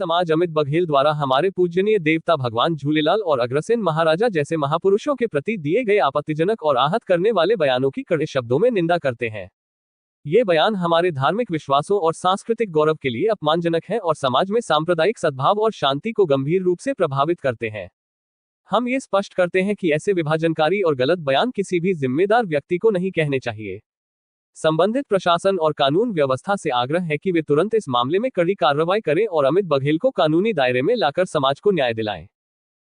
समाज अमित बघेल द्वारा हमारे पूजनीय देवता भगवान झूलेलाल और अग्रसेन महाराजा जैसे महापुरुषों के प्रति दिए गए आपत्तिजनक और आहत करने वाले बयानों की कड़े शब्दों में निंदा करते हैं। ये बयान हमारे धार्मिक विश्वासों और सांस्कृतिक गौरव के लिए अपमानजनक है और समाज में सांप्रदायिक सद्भाव और शांति को गंभीर रूप से प्रभावित करते हैं। हम ये स्पष्ट करते हैं कि ऐसे विभाजनकारी और गलत बयान किसी भी जिम्मेदार व्यक्ति को नहीं कहने चाहिए। संबंधित प्रशासन और कानून व्यवस्था से आग्रह है कि वे तुरंत इस मामले में कड़ी कार्रवाई करें और अमित बघेल को कानूनी दायरे में लाकर समाज को न्याय दिलाएं।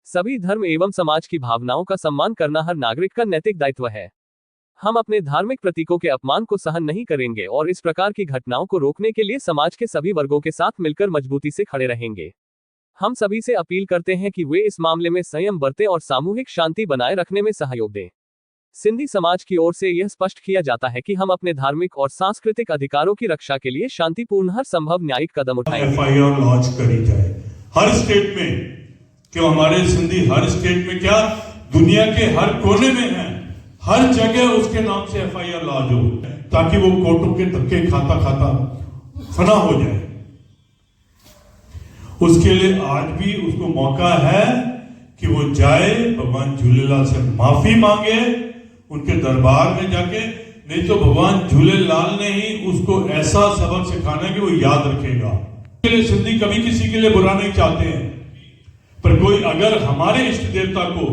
सभी धर्म एवं समाज की भावनाओं का सम्मान करना हर नागरिक का नैतिक दायित्व है। हम अपने धार्मिक प्रतीकों के अपमान को सहन नहीं करेंगे और इस प्रकार की घटनाओं को रोकने के लिए समाज के सभी वर्गों के साथ मिलकर मजबूती से खड़े रहेंगे। हम सभी से अपील करते हैं कि वे इस मामले में संयम बरतें और सामूहिक शांति बनाए रखने में सहयोग दें। सिंधी समाज की ओर से यह स्पष्ट किया जाता है कि हम अपने धार्मिक और सांस्कृतिक अधिकारों की रक्षा के लिए शांतिपूर्ण हर संभव न्यायिक कदम उठाएंगे। FIR लॉन्च करी जाए हर स्टेट में, क्यों हमारे सिंधी हर स्टेट में क्या दुनिया के हर कोने में है, हर जगह उसके नाम से FIR लॉन्च हो, ताकि वो कोर्टों के धक्के खाता खाता फना हो जाए। उसके लिए आज भी उसको मौका है कि वो जाए, भगवान झूलेलाल से माफी मांगे उनके दरबार में जाके, नहीं तो भगवान झूलेलाल ने ही उसको ऐसा सबक सिखाना है कि वो याद रखेगा। इसके लिए सिंधी कभी किसी के लिए बुरा नहीं चाहते हैं, पर कोई अगर हमारे इष्ट देवता को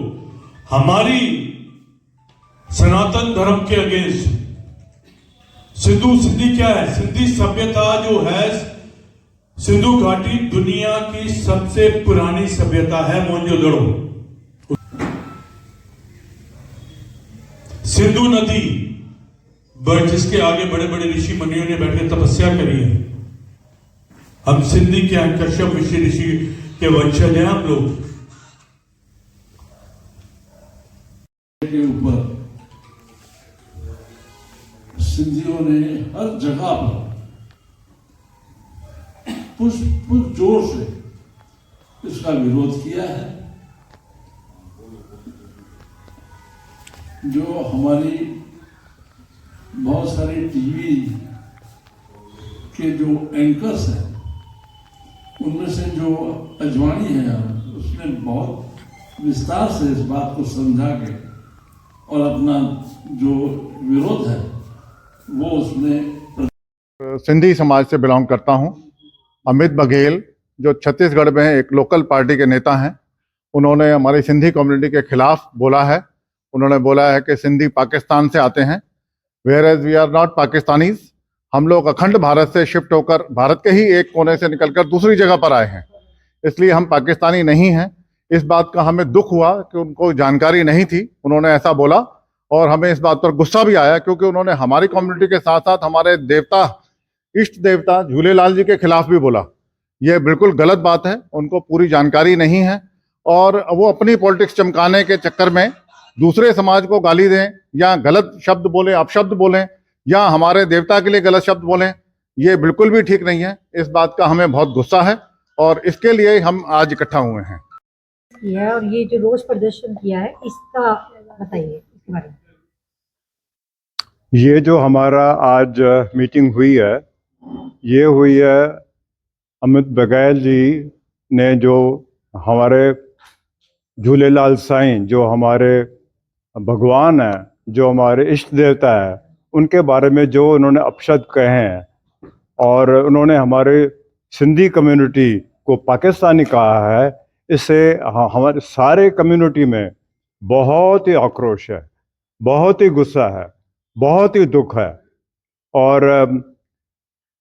हमारी सनातन धर्म के अगेंस्ट, सिंधी क्या है, सिंधी सभ्यता जो है, सिंधु घाटी दुनिया की सबसे पुरानी सभ्यता है, मोहनजोदड़ो। सिंधु नदी जिसके आगे बड़े बड़े ऋषि मुनियों ने बैठे तपस्या करी है। हम सिंधी क्या, कश्यप ऋषि के वंशज हैं हम लोग। के ऊपर सिंधियों ने हर जगह पर पुरजोर से इसका विरोध किया है। जो हमारी बहुत सारी टीवी के जो एंकर्स हैं, उनमें से जो अजवाणी है, उसने बहुत विस्तार से इस बात को समझा के और अपना जो विरोध है वो उसने। सिंधी समाज से बिलोंग करता हूं। अमित बघेल जो छत्तीसगढ़ में एक लोकल पार्टी के नेता हैं, उन्होंने हमारी सिंधी कम्युनिटी के खिलाफ बोला है। उन्होंने बोला है कि सिंधी पाकिस्तान से आते हैं, where as we are not Pakistanis. हम लोग अखंड भारत से शिफ्ट होकर भारत के ही एक कोने से निकलकर दूसरी जगह पर आए हैं, इसलिए हम पाकिस्तानी नहीं हैं। इस बात का हमें दुख हुआ कि उनको जानकारी नहीं थी, उन्होंने ऐसा बोला, और हमें इस बात पर गुस्सा भी आया क्योंकि उन्होंने हमारी कम्युनिटी के साथ साथ हमारे देवता, इष्ट देवता झूलेलाल जी के खिलाफ भी बोला। यह बिल्कुल गलत बात है, उनको पूरी जानकारी नहीं है और वो अपनी पॉलिटिक्स चमकाने के चक्कर में दूसरे समाज को गाली दें या गलत शब्द बोलें, अपशब्द बोलें या हमारे देवता के लिए गलत शब्द बोलें, ये बिल्कुल भी ठीक नहीं है। इस बात का हमें बहुत गुस्सा है और इसके लिए हम आज इकट्ठा हुए हैं। और ये जो रोष प्रदर्शन किया है, इसका बताइए इसके बारे में। ये जो हमारा आज मीटिंग हुई है, ये हुई है अमित बघेल जी ने, जो हमारे झूलेलाल साईं, जो हमारे भगवान है, जो हमारे इष्ट देवता है, उनके बारे में जो उन्होंने अपशब्द कहे हैं और उन्होंने हमारे सिंधी कम्युनिटी को पाकिस्तानी कहा है, इससे हमारे सारे कम्युनिटी में बहुत ही आक्रोश है, बहुत ही गुस्सा है, बहुत ही दुख है। और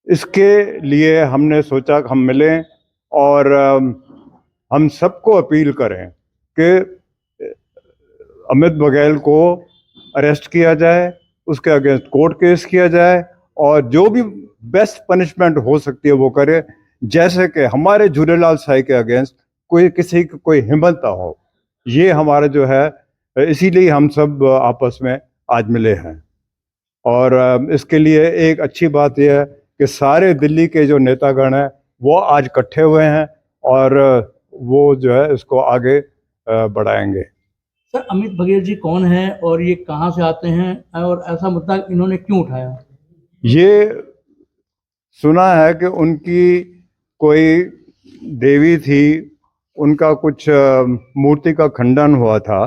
इसके लिए हमने सोचा कि हम मिलें और हम सबको अपील करें कि अमित बघेल को अरेस्ट किया जाए, उसके अगेंस्ट कोर्ट केस किया जाए और जो भी बेस्ट पनिशमेंट हो सकती है वो करे, जैसे कि हमारे झूलेलाल साईं के अगेंस्ट कोई किसी की कोई हिम्मत ना हो। ये हमारा जो है, इसीलिए हम सब आपस में आज मिले हैं। और इसके लिए एक अच्छी बात यह है कि सारे दिल्ली के जो नेतागण हैं वो आज इकट्ठे हुए हैं और वो जो है इसको आगे बढ़ाएंगे। सर, अमित बघेल जी कौन है और ये कहाँ से आते हैं और ऐसा मुद्दा इन्होंने क्यों उठाया? ये सुना है कि उनकी कोई देवी थी, उनका कुछ मूर्ति का खंडन हुआ था,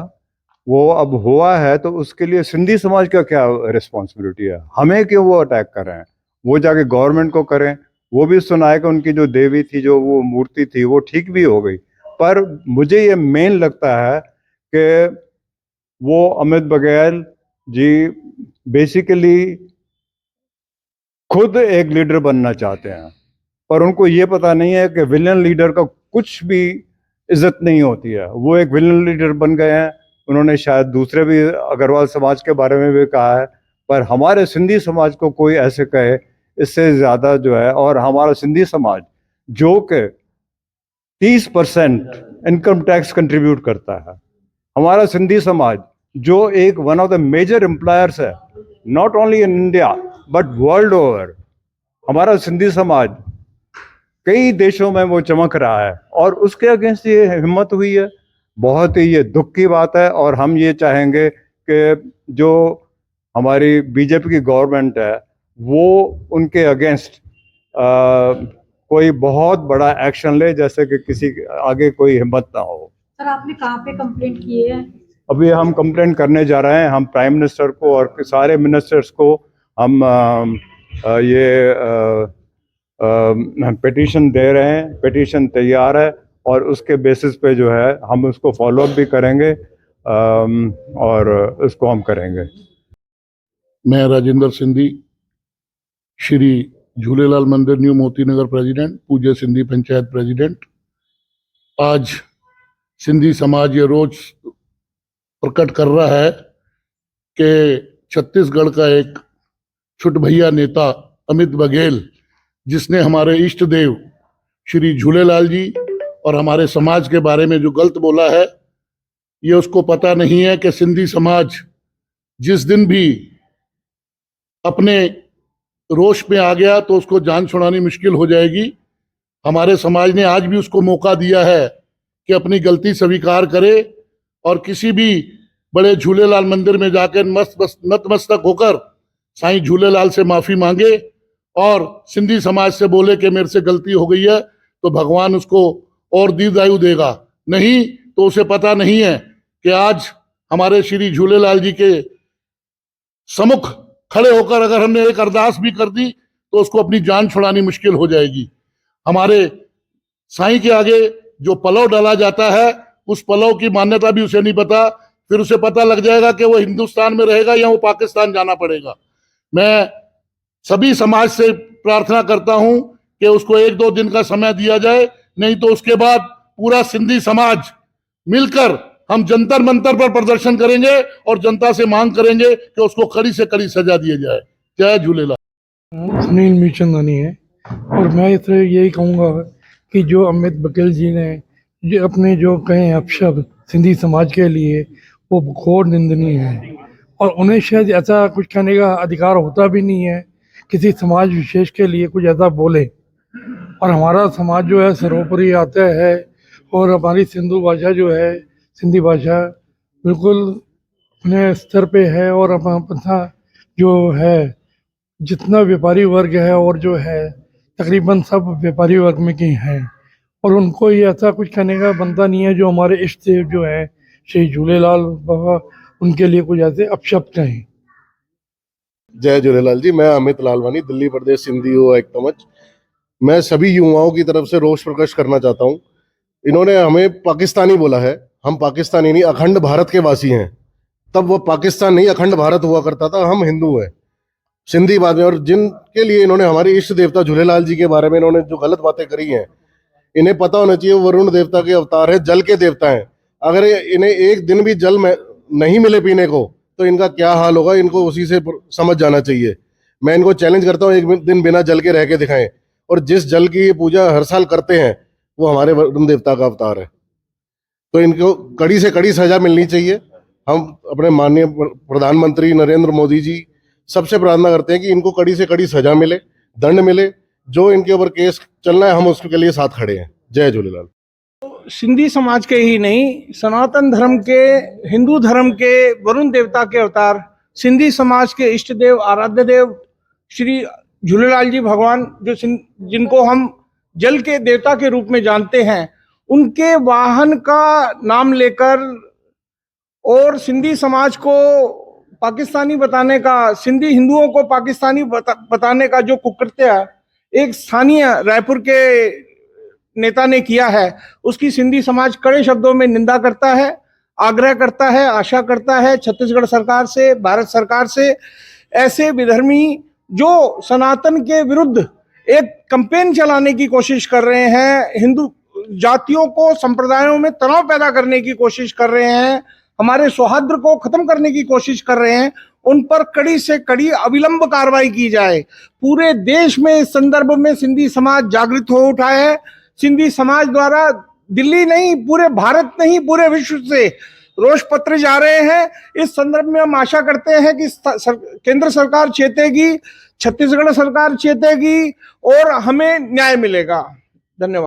वो अब हुआ है, तो उसके लिए सिंधी समाज का क्या रिस्पॉन्सिबिलिटी है? हमें क्यों वो अटैक कर रहे हैं? वो जाके गवर्नमेंट को करें। वो भी सुना है कि उनकी जो देवी थी, जो वो मूर्ति थी, वो ठीक भी हो गई। पर मुझे ये मेन लगता है कि वो अमित बघेल जी बेसिकली खुद एक लीडर बनना चाहते हैं, पर उनको ये पता नहीं है कि विलन लीडर का कुछ भी इज्जत नहीं होती है। वो एक विलन लीडर बन गए हैं। उन्होंने शायद दूसरे भी अग्रवाल समाज के बारे में भी कहा है, पर हमारे सिंधी समाज को कोई ऐसे कहे इससे ज़्यादा जो है। और हमारा सिंधी समाज जो कि 30% इनकम टैक्स कंट्रीब्यूट करता है, हमारा सिंधी समाज जो एक one of the major employers है, not only in India but world over, हमारा सिंधी समाज कई देशों में वो चमक रहा है, और उसके अगेंस्ट ये हिम्मत हुई है। बहुत ही ये दुख की बात है। और हम ये चाहेंगे कि जो हमारी बीजेपी की गवर्नमेंट है, वो उनके अगेंस्ट कोई बहुत बड़ा एक्शन ले, जैसे कि किसी आगे कोई हिम्मत ना हो। सर, आपने कहाँ पे कंप्लेंट की है? अभी हम कंप्लेंट करने जा रहे हैं। हम प्राइम मिनिस्टर को और सारे मिनिस्टर्स को हम पिटीशन दे रहे हैं। पिटीशन तैयार है, और उसके बेसिस पे जो है हम उसको फॉलो अप भी करेंगे, और उसको हम करेंगे। मैं राजेंद्र सिंधी, श्री झूलेलाल मंदिर न्यू मोती नगर प्रेसिडेंट, पूज्य सिंधी पंचायत प्रेसिडेंट। आज सिंधी समाज ये रोज प्रकट कर रहा है कि छत्तीसगढ़ का एक छुट भैया नेता अमित बघेल, जिसने हमारे इष्ट देव श्री झूलेलाल जी और हमारे समाज के बारे में जो गलत बोला है, ये उसको पता नहीं है कि सिंधी समाज जिस दिन भी अपने रोष में आ गया तो उसको जान छुड़ानी मुश्किल हो जाएगी। हमारे समाज ने आज भी उसको मौका दिया है कि अपनी गलती स्वीकार करे और किसी भी बड़े झूलेलाल मंदिर में जाकर नतमस्तक होकर साईं झूलेलाल से माफी मांगे और सिंधी समाज से बोले कि मेरे से गलती हो गई है, तो भगवान उसको और दीर्घायु देगा। नहीं तो उसे पता नहीं है कि आज हमारे श्री झूलेलाल जी के सम्मुख खड़े होकर अगर हमने एक अरदास भी कर दी तो उसको अपनी जान छुड़ानी मुश्किल हो जाएगी। हमारे साईं के आगे जो पलव डाला जाता है, उस पलव की मान्यता भी उसे नहीं पता। फिर उसे पता लग जाएगा कि वो हिंदुस्तान में रहेगा या वो पाकिस्तान जाना पड़ेगा। मैं सभी समाज से प्रार्थना करता हूं कि उसको 1-2 दिन का समय दिया जाए, नहीं तो उसके बाद पूरा सिंधी समाज मिलकर हम जंतर मंतर पर प्रदर्शन करेंगे और जनता से मांग करेंगे कि उसको कड़ी से कड़ी सजा दी जाए। जय झूलेलाल। सुनील मीचंदानी है, और मैं इसे यही कहूँगा कि जो अमित बघेल जी ने जो अपने जो कहे अपशब्द सिंधी समाज के लिए, वो घोर निंदनीय है, और उन्हें शायद ऐसा कुछ कहने का अधिकार होता भी नहीं है किसी समाज विशेष के लिए कुछ ऐसा बोले। और हमारा समाज जो है सर्वोपरि आता है, और हमारी सिंधु भाषा जो है, सिंधी भाषा बिल्कुल अपने स्तर पे है, और अपना जो है जितना व्यापारी वर्ग है और जो है तकरीबन सब व्यापारी वर्ग में के हैं, और उनको ये ऐसा कुछ कहने का बनता नहीं है जो हमारे इष्ट देव जो है श्री झूलेलाल बाबा, उनके लिए कुछ ऐसे अपशब्द कहें। जय झूलेलाल जी। मैं अमित लालवानी, दिल्ली प्रदेश सिंधी युवा ऐक्ट मंच। मैं सभी युवाओं की तरफ से रोष प्रकट करना चाहता हूँ। इन्होंने हमें पाकिस्तानी बोला है। हम पाकिस्तानी नहीं, अखंड भारत के वासी हैं। तब वो पाकिस्तान नहीं, अखंड भारत हुआ करता था। हम हिंदू हैं, सिंधी बात में। और जिनके लिए इन्होंने हमारे इष्ट देवता झूलेलाल जी के बारे में इन्होंने जो गलत बातें करी हैं, इन्हें पता होना चाहिए वो वरुण देवता के अवतार है, जल के देवता हैं। अगर इन्हें एक दिन भी जल में नहीं मिले पीने को, तो इनका क्या हाल होगा, इनको उसी से समझ जाना चाहिए। मैं इनको चैलेंज करता हूँ, एक दिन बिना जल के रह के दिखाएं। और जिस जल की ये पूजा हर साल करते हैं, वो हमारे वरुण देवता का अवतार है। तो इनको कड़ी से कड़ी सजा मिलनी चाहिए। हम अपने माननीय प्रधानमंत्री नरेंद्र मोदी जी सबसे प्रार्थना करते हैं कि इनको कड़ी से कड़ी सजा मिले, दंड मिले। जो इनके ऊपर केस चलना है, हम उसके लिए साथ खड़े हैं। जय झूलेलाल। सिंधी समाज के ही नहीं, सनातन धर्म के, हिंदू धर्म के वरुण देवता के अवतार, सिंधी समाज के इष्ट देव, आराध्य देव श्री झूलेलाल जी भगवान, जो जिनको हम जल के देवता के रूप में जानते हैं, उनके वाहन का नाम लेकर और सिंधी समाज को पाकिस्तानी बताने का, सिंधी हिंदुओं को पाकिस्तानी बताने का जो कुकृत्य एक स्थानीय रायपुर के नेता ने किया है, उसकी सिंधी समाज कड़े शब्दों में निंदा करता है, आग्रह करता है, आशा करता है छत्तीसगढ़ सरकार से, भारत सरकार से, ऐसे विधर्मी जो सनातन के विरुद्ध एक कैंपेन चलाने की कोशिश कर रहे हैं, हिंदू जातियों को, संप्रदायों में तनाव पैदा करने की कोशिश कर रहे हैं, हमारे सौहार्द को खत्म करने की कोशिश कर रहे हैं, उन पर कड़ी से कड़ी अविलंब कार्रवाई की जाए। पूरे देश में इस संदर्भ में सिंधी समाज जागृत हो उठा है। सिंधी समाज द्वारा दिल्ली नहीं, पूरे भारत नहीं, पूरे विश्व से रोष पत्र जा रहे हैं। इस संदर्भ में हम आशा करते हैं कि केंद्र सरकार चेतेगी, छत्तीसगढ़ सरकार चेतेगी और हमें न्याय मिलेगा। धन्यवाद।